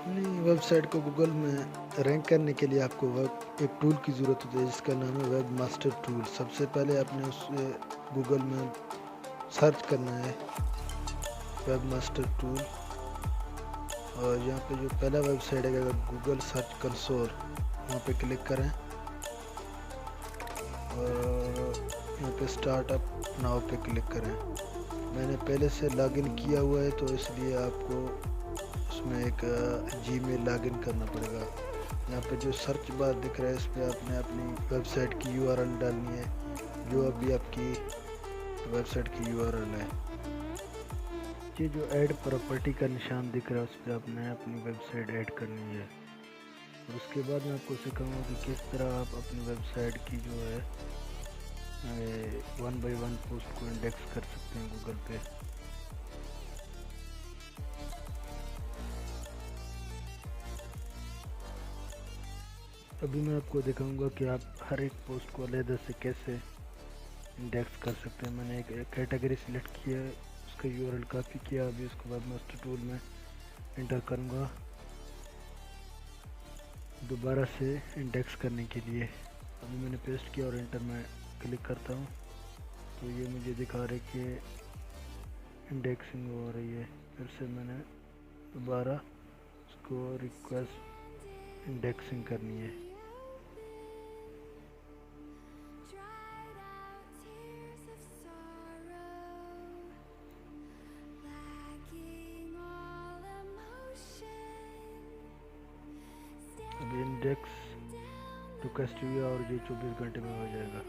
अपनी वेबसाइट को गूगल में रैंक करने के लिए आपको एक टूल की ज़रूरत होती है जिसका नाम है वेब मास्टर टूल। सबसे पहले आपने उसे गूगल में सर्च करना है वेब मास्टर टूल, और यहाँ पे जो पहला वेबसाइट है गूगल सर्च कंसोल, वहाँ पे क्लिक करें और यहाँ पे स्टार्टअप नाउ पे क्लिक करें। मैंने पहले से लॉगिन किया हुआ है तो इसलिए आपको उसमें एक जीमेल लॉगिन करना पड़ेगा। यहाँ पे जो सर्च बार दिख रहा है इस पे आपने अपनी वेबसाइट की यूआरएल डालनी है, जो अभी आपकी वेबसाइट की यूआरएल है। ये जो ऐड प्रॉपर्टी का निशान दिख रहा है उस पर आपने अपनी वेबसाइट ऐड करनी है। और उसके बाद मैं आपको सिखाऊंगा कि किस तरह आप अपनी वेबसाइट की जो है 1 बाय 1 पोस्ट को इंडेक्स कर सकते हैं गूगल पे। अभी मैं आपको दिखाऊंगा कि आप हर एक पोस्ट को अलग से कैसे इंडेक्स कर सकते हैं। मैंने एक कैटेगरी सिलेक्ट किया है, उसका यूआरएल कॉपी किया, अभी उसको वेब मास्टर टूल में इंटर करूंगा दोबारा से इंडेक्स करने के लिए। अभी मैंने पेस्ट किया और इंटर में क्लिक करता हूँ तो ये मुझे दिखा रहा है कि इंडेक्सिंग हो रही है। फिर से मैंने दोबारा उसको रिक्वेस्ट इंडेक्सिंग करनी है। अभी इंडेक्स रिक्वेस्ट हुआ और ये 24 घंटे में हो जाएगा।